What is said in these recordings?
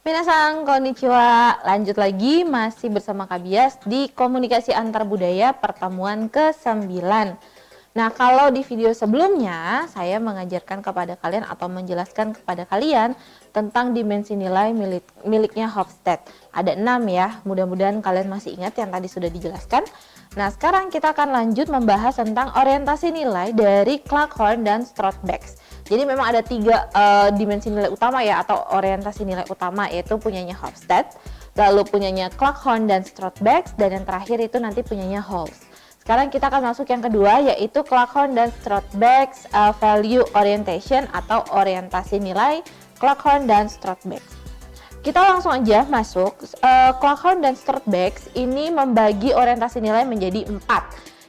Minasan konnichiwa, lanjut lagi masih bersama Kak Bias di Komunikasi Antar Budaya pertemuan ke-9. Nah, kalau di video sebelumnya saya mengajarkan kepada kalian atau menjelaskan kepada kalian tentang dimensi nilai miliknya Hofstede. Ada 6 ya, mudah-mudahan kalian masih ingat yang tadi sudah dijelaskan. Nah, sekarang kita akan lanjut membahas tentang orientasi nilai dari Clarkhorn dan Strothbeck. Jadi memang ada 3 dimensi nilai utama ya, atau orientasi nilai utama, yaitu punyanya Hofstede, lalu punyanya Clarkhorn dan Strothbeck, dan yang terakhir itu nanti punyanya Holmes. Sekarang kita akan masuk yang kedua, yaitu Clarkhorn dan Strothbeck Value Orientation atau orientasi nilai Clarkhorn dan Strothbeck. Kita langsung aja masuk. Clarkhorn dan Strothbeck ini membagi orientasi nilai menjadi 4.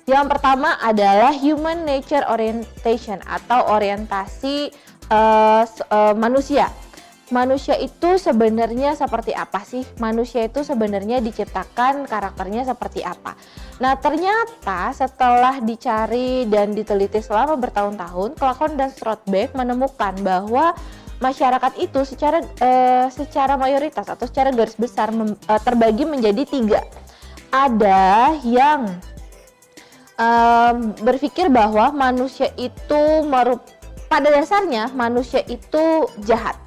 Yang pertama adalah Human Nature Orientation atau orientasi manusia. Manusia itu sebenarnya seperti apa sih? Manusia itu sebenarnya diciptakan karakternya seperti apa? Nah, ternyata setelah dicari dan diteliti selama bertahun-tahun, Clarkhorn dan Strothbeck menemukan bahwa masyarakat itu secara mayoritas atau secara garis besar terbagi menjadi 3. Ada yang berpikir bahwa manusia itu pada dasarnya manusia itu jahat.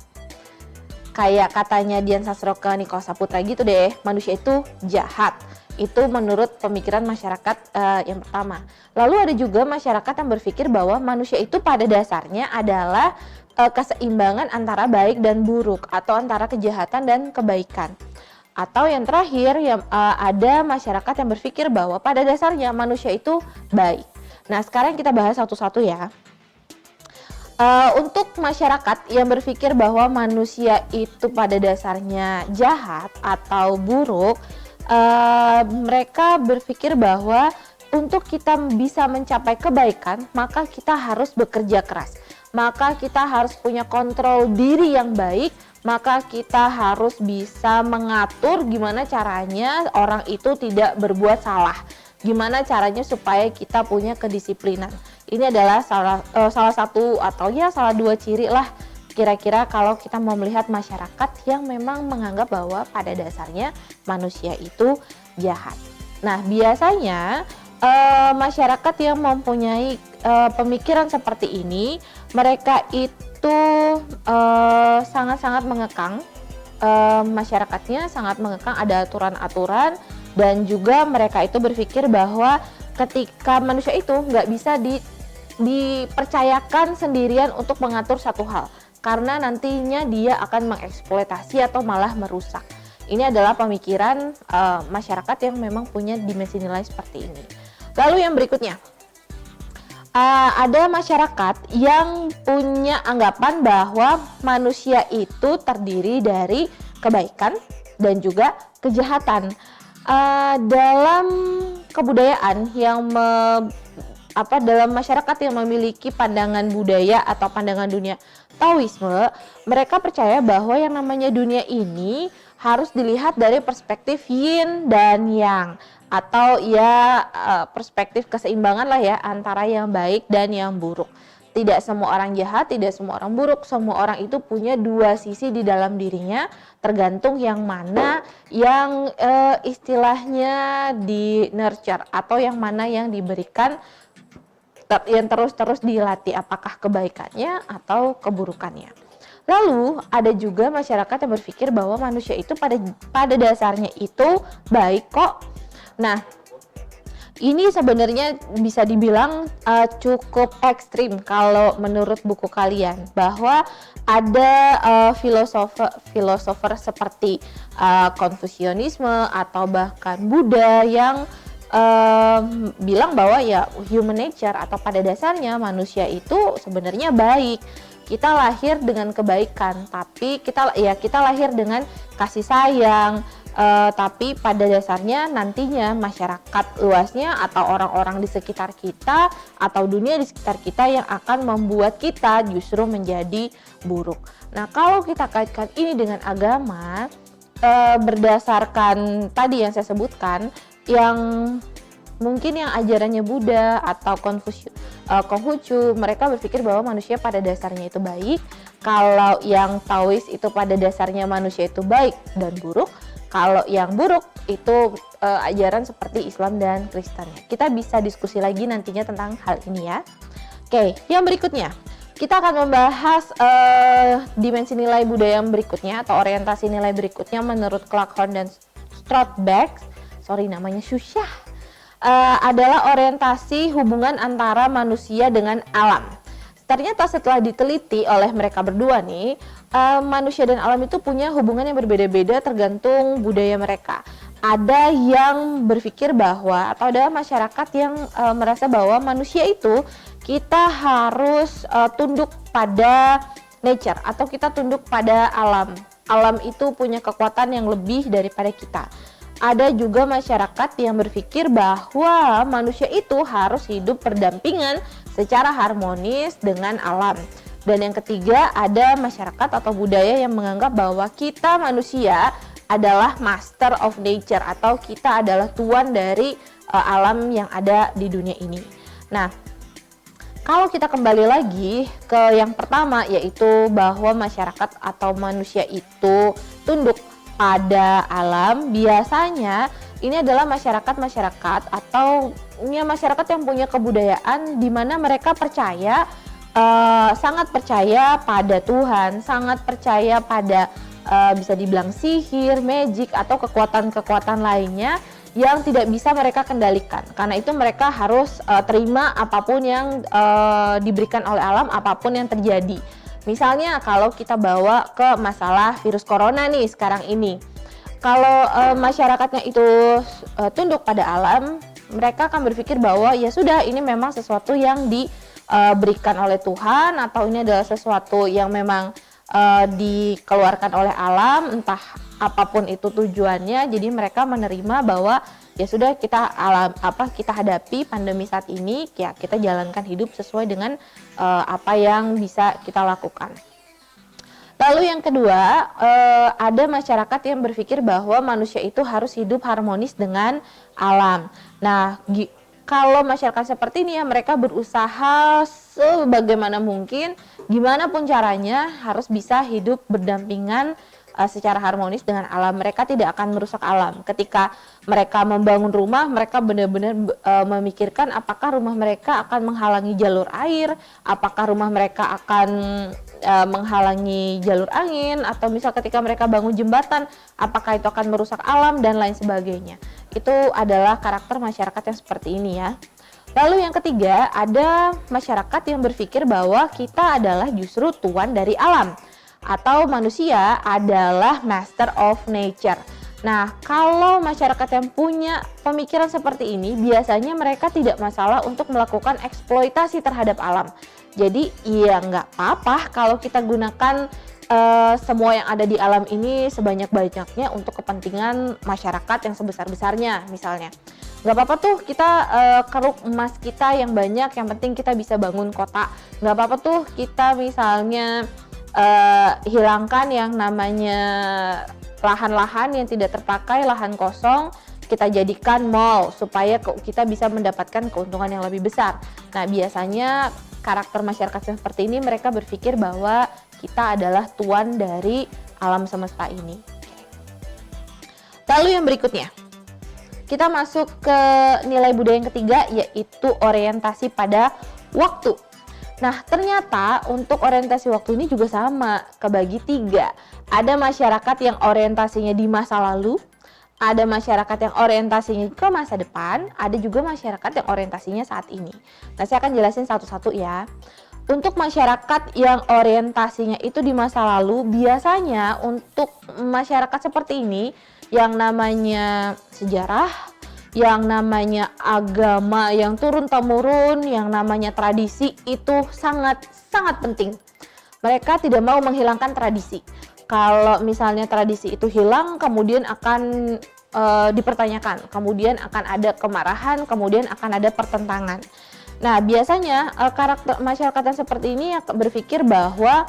Kayak katanya Dian Sastroka Niko Saputra gitu deh, manusia itu jahat. Itu menurut pemikiran masyarakat yang pertama. Lalu ada juga masyarakat yang berpikir bahwa manusia itu pada dasarnya adalah keseimbangan antara baik dan buruk atau antara kejahatan dan kebaikan. Atau yang terakhir, ada masyarakat yang berpikir bahwa pada dasarnya manusia itu baik. Nah, sekarang kita bahas satu-satu ya. Untuk masyarakat yang berpikir bahwa manusia itu pada dasarnya jahat atau buruk, mereka berpikir bahwa untuk kita bisa mencapai kebaikan, maka kita harus bekerja keras. Maka kita harus punya kontrol diri yang baik, maka kita harus bisa mengatur gimana caranya orang itu tidak berbuat salah. Gimana caranya supaya kita punya kedisiplinan. Ini adalah salah satu atau ya salah 2 ciri lah kira-kira kalau kita mau melihat masyarakat yang memang menganggap bahwa pada dasarnya manusia itu jahat. Nah, biasanya masyarakat yang mempunyai pemikiran seperti ini, mereka itu sangat-sangat mengekang, masyarakatnya sangat mengekang, ada aturan-aturan, dan juga mereka itu berpikir bahwa ketika manusia itu nggak bisa dipercayakan sendirian untuk mengatur satu hal, karena nantinya dia akan mengeksploitasi atau malah merusak. Ini adalah pemikiran masyarakat yang memang punya dimensi nilai seperti ini. Lalu yang berikutnya, ada masyarakat yang punya anggapan bahwa manusia itu terdiri dari kebaikan dan juga kejahatan. Dalam kebudayaan dalam masyarakat yang memiliki pandangan budaya atau pandangan dunia Taoisme, mereka percaya bahwa yang namanya dunia ini harus dilihat dari perspektif yin dan yang, atau ya perspektif keseimbangan lah ya antara yang baik dan yang buruk. Tidak semua orang jahat, tidak semua orang buruk, semua orang itu punya 2 sisi di dalam dirinya, tergantung yang mana yang istilahnya di nurture atau yang mana yang diberikan, yang terus-terus dilatih, apakah kebaikannya atau keburukannya. Lalu ada juga masyarakat yang berpikir bahwa manusia itu pada dasarnya itu baik kok. Nah, ini sebenarnya bisa dibilang cukup ekstrim kalau menurut buku kalian, bahwa ada filosofer seperti Konfusianisme atau bahkan Buddha yang bilang bahwa ya human nature atau pada dasarnya manusia itu sebenarnya baik. Kita lahir dengan kebaikan, tapi kita lahir dengan kasih sayang, tapi pada dasarnya nantinya masyarakat luasnya atau orang-orang di sekitar kita atau dunia di sekitar kita yang akan membuat kita justru menjadi buruk. Nah, kalau kita kaitkan ini dengan agama, berdasarkan tadi yang saya sebutkan, yang mungkin yang ajarannya Buddha atau Konghucu, mereka berpikir bahwa manusia pada dasarnya itu baik. Kalau yang Taois itu pada dasarnya manusia itu baik dan buruk. Kalau yang buruk itu ajaran seperti Islam dan Kristen. Kita bisa diskusi lagi nantinya tentang hal ini ya. Oke, yang berikutnya kita akan membahas dimensi nilai budaya yang berikutnya atau orientasi nilai berikutnya menurut Clarkhorn dan Stroutbeck. Namanya susah. Adalah orientasi hubungan antara manusia dengan alam. Ternyata setelah diteliti oleh mereka berdua nih, manusia dan alam itu punya hubungan yang berbeda-beda tergantung budaya mereka. Ada yang berpikir bahwa atau ada masyarakat yang merasa bahwa manusia itu kita harus tunduk pada nature atau kita tunduk pada alam. Alam itu punya kekuatan yang lebih daripada kita. Ada juga masyarakat yang berpikir bahwa manusia itu harus hidup berdampingan secara harmonis dengan alam. Dan yang ketiga, ada masyarakat atau budaya yang menganggap bahwa kita manusia adalah master of nature atau kita adalah tuan dari alam yang ada di dunia ini. Nah, kalau kita kembali lagi ke yang pertama, yaitu bahwa masyarakat atau manusia itu tunduk pada alam, biasanya ini adalah masyarakat atau masyarakat yang punya kebudayaan di mana mereka percaya, sangat percaya pada Tuhan, sangat percaya pada bisa dibilang sihir, magic atau kekuatan-kekuatan lainnya yang tidak bisa mereka kendalikan. Karena itu mereka harus terima apapun yang diberikan oleh alam, apapun yang terjadi. Misalnya kalau kita bawa ke masalah virus corona nih sekarang ini. Kalau masyarakatnya itu tunduk pada alam, mereka akan berpikir bahwa ya sudah, ini memang sesuatu yang diberikan oleh Tuhan atau ini adalah sesuatu yang memang dikeluarkan oleh alam, entah apapun itu tujuannya. Jadi mereka menerima bahwa ya sudah, kita hadapi pandemi saat ini, ya kita jalankan hidup sesuai dengan apa yang bisa kita lakukan. Lalu yang kedua, ada masyarakat yang berpikir bahwa manusia itu harus hidup harmonis dengan alam. Nah, kalau masyarakat seperti ini ya, mereka berusaha sebagaimana mungkin, gimana pun caranya harus bisa hidup berdampingan secara harmonis dengan alam. Mereka tidak akan merusak alam. Ketika mereka membangun rumah, mereka benar-benar memikirkan apakah rumah mereka akan menghalangi jalur air, apakah rumah mereka akan menghalangi jalur angin, atau misal ketika mereka bangun jembatan, apakah itu akan merusak alam dan lain sebagainya. Itu adalah karakter masyarakat yang seperti ini ya. Lalu yang ketiga, ada masyarakat yang berpikir bahwa kita adalah justru tuan dari alam, atau manusia adalah master of nature. Nah, kalau masyarakat yang punya pemikiran seperti ini, biasanya mereka tidak masalah untuk melakukan eksploitasi terhadap alam. Jadi ya nggak apa-apa kalau kita gunakan semua yang ada di alam ini sebanyak-banyaknya untuk kepentingan masyarakat yang sebesar-besarnya misalnya. Nggak apa-apa tuh kita keruk emas kita yang banyak, yang penting kita bisa bangun kota. Nggak apa-apa tuh kita misalnya hilangkan yang namanya lahan-lahan yang tidak terpakai, lahan kosong, kita jadikan mall supaya kita bisa mendapatkan keuntungan yang lebih besar. Nah, biasanya karakter masyarakat seperti ini, mereka berpikir bahwa kita adalah tuan dari alam semesta ini. Lalu yang berikutnya, kita masuk ke nilai budaya yang ketiga, yaitu orientasi pada waktu. Nah, ternyata untuk orientasi waktu ini juga sama, kebagi tiga. Ada masyarakat yang orientasinya di masa lalu, ada masyarakat yang orientasinya ke masa depan, ada juga masyarakat yang orientasinya saat ini. Nah, saya akan jelasin satu-satu ya. Untuk masyarakat yang orientasinya itu di masa lalu, biasanya untuk masyarakat seperti ini, yang namanya sejarah, yang namanya agama yang turun-temurun, yang namanya tradisi itu sangat-sangat penting. Mereka tidak mau menghilangkan tradisi. Kalau misalnya tradisi itu hilang, kemudian akan dipertanyakan, kemudian akan ada kemarahan, kemudian akan ada pertentangan. Nah, biasanya karakter masyarakat yang seperti ini berpikir bahwa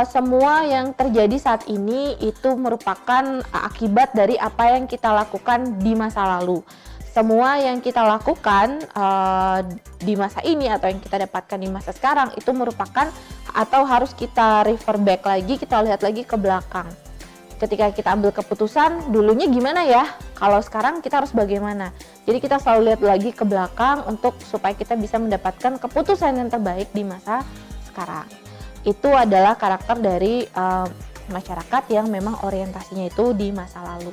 semua yang terjadi saat ini itu merupakan akibat dari apa yang kita lakukan di masa lalu. semua yang kita lakukan di masa ini atau yang kita dapatkan di masa sekarang itu merupakan atau harus kita refer back lagi, kita lihat lagi ke belakang. Ketika kita ambil keputusan, dulunya gimana ya? Kalau sekarang kita harus bagaimana? Jadi kita selalu lihat lagi ke belakang untuk supaya kita bisa mendapatkan keputusan yang terbaik di masa sekarang. Itu adalah karakter dari masyarakat yang memang orientasinya itu di masa lalu.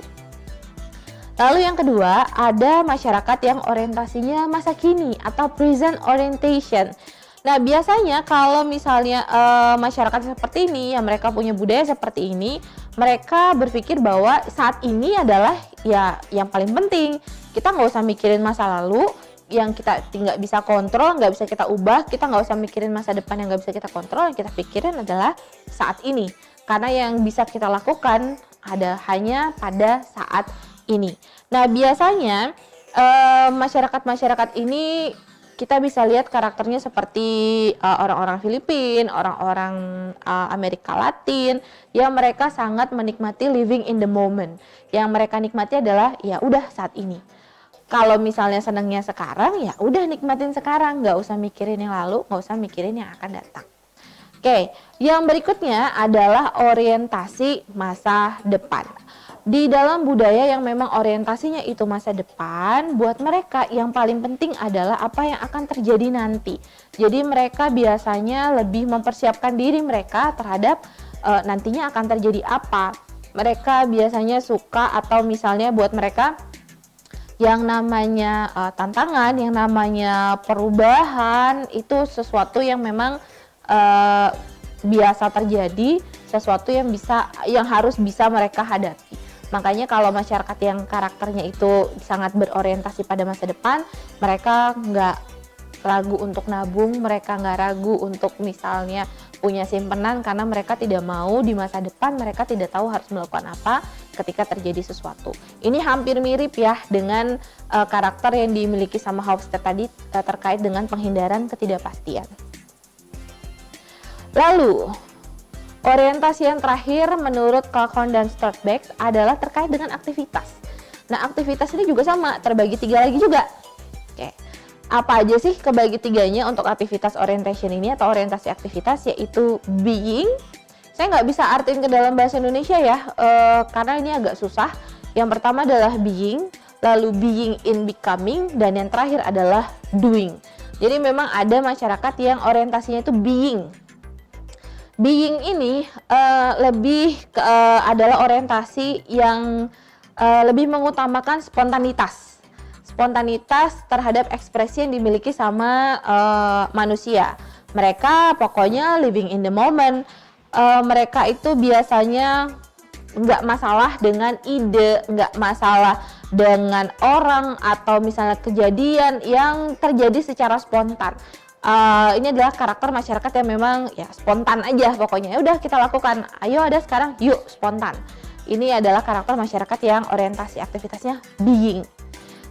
Lalu yang kedua, ada masyarakat yang orientasinya masa kini atau present orientation. Nah, biasanya kalau misalnya masyarakat seperti ini, yang mereka punya budaya seperti ini, mereka berpikir bahwa saat ini adalah ya yang paling penting. Kita nggak usah mikirin masa lalu yang kita nggak bisa kontrol, nggak bisa kita ubah. Kita nggak usah mikirin masa depan yang nggak bisa kita kontrol. Yang kita pikirin adalah saat ini. Karena yang bisa kita lakukan hanya pada saat ini. Nah, biasanya masyarakat-masyarakat ini kita bisa lihat karakternya seperti orang-orang Filipina, orang-orang Amerika Latin, yang mereka sangat menikmati living in the moment. Yang mereka nikmati adalah ya udah saat ini. Kalau misalnya senangnya sekarang, ya udah nikmatin sekarang, nggak usah mikirin yang lalu, nggak usah mikirin yang akan datang. Oke, yang berikutnya adalah orientasi masa depan. Di dalam budaya yang memang orientasinya itu masa depan, buat mereka yang paling penting adalah apa yang akan terjadi nanti. Jadi mereka biasanya lebih mempersiapkan diri mereka terhadap nantinya akan terjadi apa. Mereka biasanya suka atau misalnya buat mereka yang namanya tantangan, yang namanya perubahan itu sesuatu yang memang biasa terjadi, sesuatu yang harus bisa mereka hadapi. Makanya kalau masyarakat yang karakternya itu sangat berorientasi pada masa depan, mereka nggak ragu untuk nabung, mereka nggak ragu untuk misalnya punya simpenan karena mereka tidak mau di masa depan mereka tidak tahu harus melakukan apa ketika terjadi sesuatu. Ini hampir mirip ya dengan karakter yang dimiliki sama Hofstede tadi terkait dengan penghindaran ketidakpastian. Lalu, orientasi yang terakhir menurut Clarkson dan Stroudbeck adalah terkait dengan aktivitas. Nah, aktivitas ini juga sama, terbagi 3 lagi juga. Oke, apa aja sih kebagi 3-nya untuk aktivitas orientation ini atau orientasi aktivitas, yaitu being. Saya nggak bisa artiin ke dalam bahasa Indonesia ya, karena ini agak susah. Yang pertama adalah being, lalu being in becoming, dan yang terakhir adalah doing. Jadi memang ada masyarakat yang orientasinya itu being. Being ini adalah orientasi yang lebih mengutamakan spontanitas terhadap ekspresi yang dimiliki sama manusia. Mereka pokoknya living in the moment. Mereka itu biasanya nggak masalah dengan ide, nggak masalah dengan orang atau misalnya kejadian yang terjadi secara spontan. Ini adalah karakter masyarakat yang memang ya spontan aja pokoknya. Ya udah kita lakukan. Ayo ada sekarang, yuk spontan. Ini adalah karakter masyarakat yang orientasi aktivitasnya being.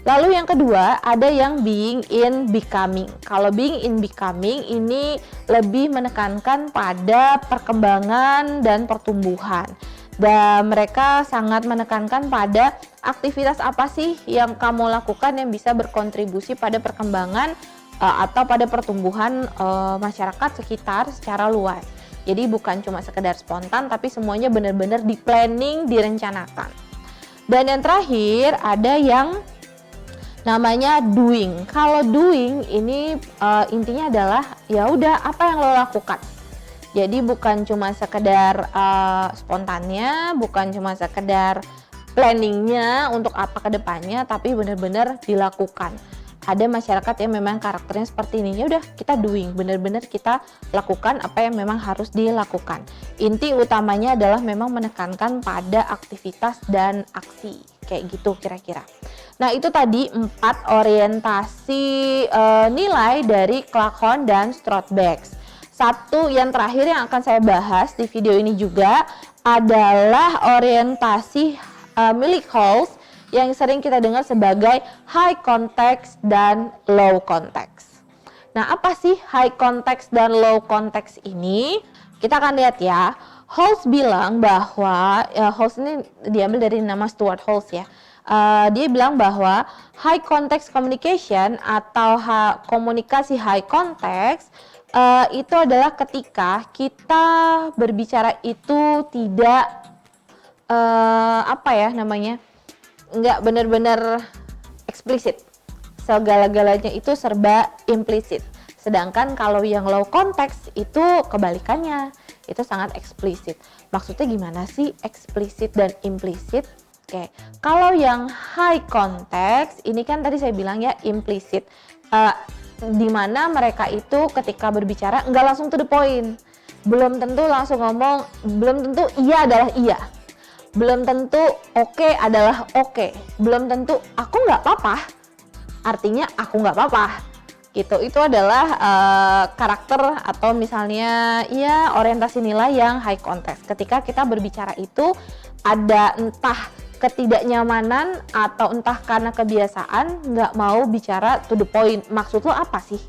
Lalu yang kedua ada yang being in becoming. Kalau being in becoming ini lebih menekankan pada perkembangan dan pertumbuhan. Dan mereka sangat menekankan pada aktivitas apa sih yang kamu lakukan yang bisa berkontribusi pada perkembangan atau pada pertumbuhan masyarakat sekitar secara luas. Jadi bukan cuma sekedar spontan, tapi semuanya benar-benar di planning, direncanakan. Dan yang terakhir ada yang namanya doing. Kalau doing ini intinya adalah ya udah apa yang lo lakukan. Jadi bukan cuma sekedar spontannya, bukan cuma sekedar planningnya untuk apa ke depannya, tapi benar-benar dilakukan. Ada masyarakat yang memang karakternya seperti ini, ya udah kita doing, benar-benar kita lakukan apa yang memang harus dilakukan. Inti utamanya adalah memang menekankan pada aktivitas dan aksi, kayak gitu kira-kira. Nah itu tadi 4 orientasi nilai dari Clarkson dan Stroudbeck. Satu yang terakhir yang akan saya bahas di video ini juga adalah orientasi milik Halls yang sering kita dengar sebagai high context dan low context. Nah, apa sih high context dan low context ini? Kita akan lihat ya. Halls bilang bahwa Halls ini diambil dari nama Stuart Halls ya. Dia bilang bahwa high context communication atau komunikasi high context itu adalah ketika kita berbicara itu tidak nggak benar-benar eksplisit. Segala-galanya itu serba implisit. Sedangkan kalau yang low context itu kebalikannya, itu sangat eksplisit. Maksudnya gimana sih eksplisit dan implisit? Oke, kalau yang high context ini kan tadi saya bilang ya implisit, di mana mereka itu ketika berbicara nggak langsung to the point, belum tentu langsung ngomong, belum tentu iya adalah iya, belum tentu oke adalah oke, belum tentu aku nggak apa-apa, artinya aku nggak apa-apa. Gitu, itu adalah karakter atau misalnya ya orientasi nilai yang high context. Ketika kita berbicara itu ada entah ketidaknyamanan atau entah karena kebiasaan nggak mau bicara to the point. Maksud lo apa sih?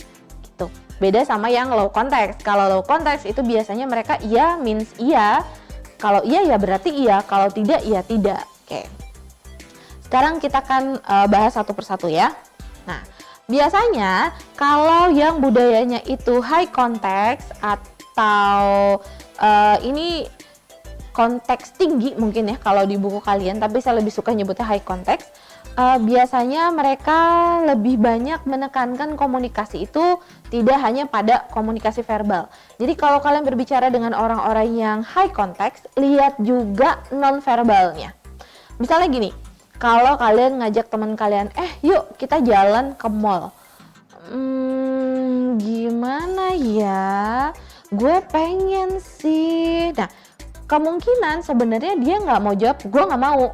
Gitu. Beda sama yang low context. Kalau low context itu biasanya mereka iya means iya. Kalau iya ya berarti iya, kalau tidak ya tidak. Oke. Sekarang kita akan bahas satu persatu ya. Nah, biasanya kalau yang budayanya itu high context atau ini konteks tinggi mungkin ya kalau di buku kalian, tapi saya lebih suka nyebutnya high context. Biasanya mereka lebih banyak menekankan komunikasi itu tidak hanya pada komunikasi verbal. Jadi kalau kalian berbicara dengan orang-orang yang high context, lihat juga non-verbalnya. Misalnya gini, kalau kalian ngajak teman kalian, yuk kita jalan ke mall. Gimana ya? Gue pengen sih. Nah, kemungkinan sebenarnya dia nggak mau jawab, gue nggak mau.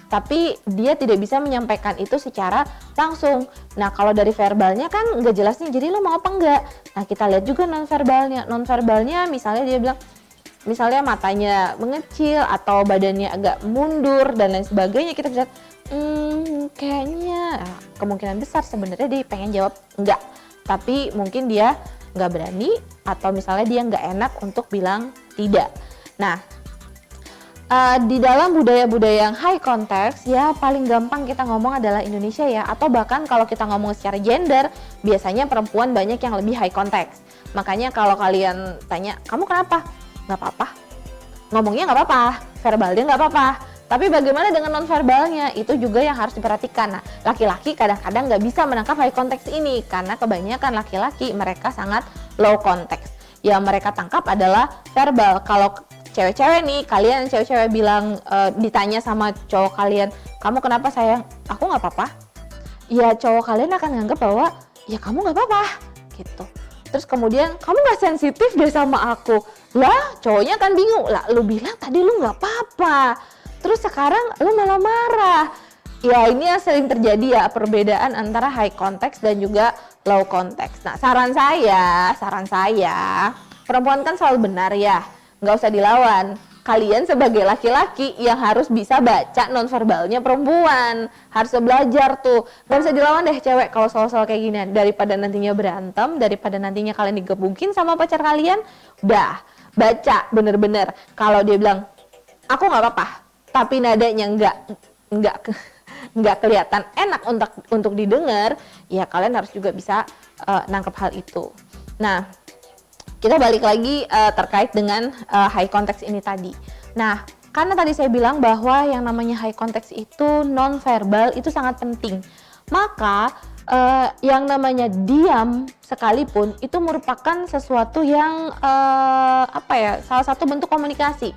Tapi dia tidak bisa menyampaikan itu secara langsung. Nah, kalau dari verbalnya kan nggak jelas nih, jadi lo mau apa enggak? Nah, kita lihat juga non-verbalnya. Non-verbalnya misalnya dia bilang, misalnya matanya mengecil atau badannya agak mundur dan lain sebagainya, kita bisa kayaknya kemungkinan besar sebenarnya dia pengen jawab enggak, tapi mungkin dia nggak berani atau misalnya dia nggak enak untuk bilang tidak. Nah, di dalam budaya-budaya yang high context ya paling gampang kita ngomong adalah Indonesia ya, atau bahkan kalau kita ngomong secara gender biasanya perempuan banyak yang lebih high context. Makanya kalau kalian tanya, kamu kenapa? Nggak apa-apa, ngomongnya nggak apa-apa, verbalnya nggak apa-apa, tapi bagaimana dengan non-verbalnya, itu juga yang harus diperhatikan. Nah, laki-laki kadang-kadang nggak bisa menangkap high context ini karena kebanyakan laki-laki mereka sangat low context. Yang mereka tangkap adalah verbal. Kalau cewek-cewek nih, kalian cewek-cewek bilang ditanya sama cowok kalian, kamu kenapa sayang? Aku nggak apa-apa. Ya cowok kalian akan nganggap bahwa ya kamu nggak apa-apa gitu. Terus kemudian kamu nggak sensitif deh sama aku. Lah cowoknya kan bingung, lah lu bilang tadi lu nggak apa-apa, terus sekarang lu malah marah. Ya ini yang sering terjadi ya, perbedaan antara high context dan juga low context. Nah saran saya, perempuan kan selalu benar ya, nggak usah dilawan. Kalian sebagai laki-laki yang harus bisa baca nonverbalnya perempuan, harus belajar tuh. Gak bisa dilawan deh cewek kalau soal-soal kayak gini. Daripada nantinya berantem, daripada nantinya kalian digebukin sama pacar kalian, udah baca bener-bener. Kalau dia bilang aku nggak apa-apa, tapi nadanya nggak kelihatan enak untuk didengar, ya kalian harus juga bisa nangkep hal itu. Nah, kita balik lagi terkait dengan high context ini tadi. Nah, karena tadi saya bilang bahwa yang namanya high context itu non-verbal itu sangat penting. Maka yang namanya diam sekalipun itu merupakan sesuatu yang salah satu bentuk komunikasi.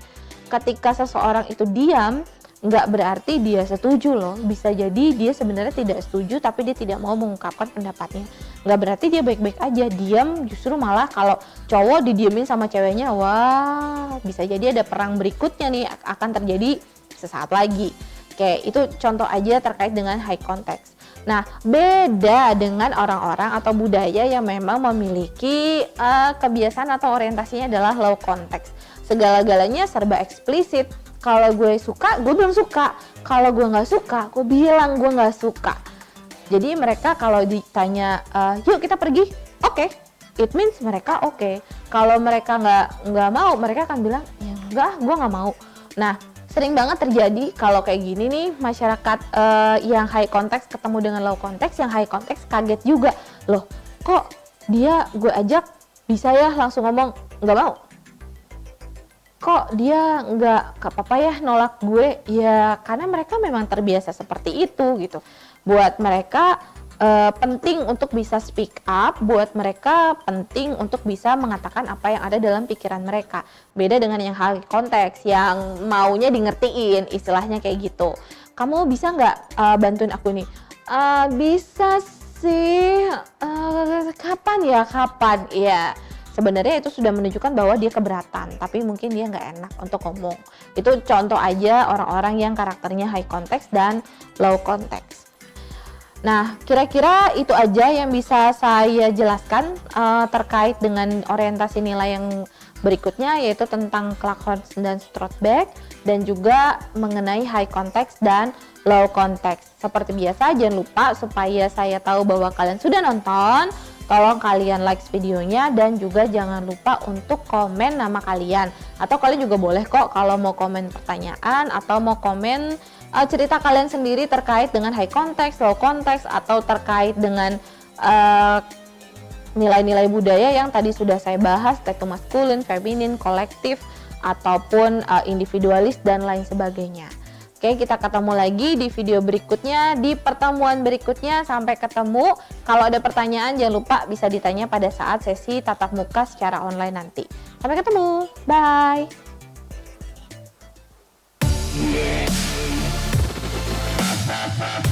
Ketika seseorang itu diam, nggak berarti dia setuju loh. Bisa jadi dia sebenarnya tidak setuju tapi dia tidak mau mengungkapkan pendapatnya. Nggak berarti dia baik-baik aja, diam. Justru malah kalau cowok didiemin sama ceweknya, wah bisa jadi ada perang berikutnya nih akan terjadi sesaat lagi. Oke, itu contoh aja terkait dengan high context. Nah, beda dengan orang-orang atau budaya yang memang memiliki kebiasaan atau orientasinya adalah low context. Segala-galanya serba eksplisit. Kalau gue suka, gue bilang suka. Kalau gue nggak suka, gue bilang gue nggak suka. Jadi mereka kalau ditanya, yuk kita pergi, oke. It means mereka oke. Kalau mereka nggak mau, mereka akan bilang, ya enggak, gue nggak mau. Nah, Sering banget terjadi kalau kayak gini nih, masyarakat yang high context ketemu dengan low context, yang high context kaget juga. Loh, kok dia gue ajak bisa ya langsung ngomong nggak mau? Kok dia nggak apa-apa ya nolak gue? Ya karena mereka memang terbiasa seperti itu gitu. Buat mereka penting untuk bisa speak up, buat mereka penting untuk bisa mengatakan apa yang ada dalam pikiran mereka. Beda dengan yang high konteks yang maunya di ngertiin, istilahnya kayak gitu. Kamu bisa nggak bantuin aku nih? Bisa sih. Kapan ya? Kapan? Iya. Sebenarnya itu sudah menunjukkan bahwa dia keberatan, tapi mungkin dia nggak enak untuk ngomong. Itu contoh aja orang-orang yang karakternya high context dan low context. Nah, kira-kira itu aja yang bisa saya jelaskan terkait dengan orientasi nilai yang berikutnya, yaitu tentang Clark-Horns dan Strothbeck, dan juga mengenai high context dan low context. Seperti biasa, jangan lupa supaya saya tahu bahwa kalian sudah nonton, tolong kalian like videonya, dan juga jangan lupa untuk komen nama kalian. Atau kalian juga boleh kok kalau mau komen pertanyaan atau mau komen cerita kalian sendiri terkait dengan high context, low context, atau terkait dengan nilai-nilai budaya yang tadi sudah saya bahas, yaitu maskulin, feminin, kolektif, ataupun individualis, dan lain sebagainya. Oke, kita ketemu lagi di video berikutnya, di pertemuan berikutnya. Sampai ketemu. Kalau ada pertanyaan jangan lupa bisa ditanya pada saat sesi tatap muka secara online nanti. Sampai ketemu. Bye. Ha ha ha.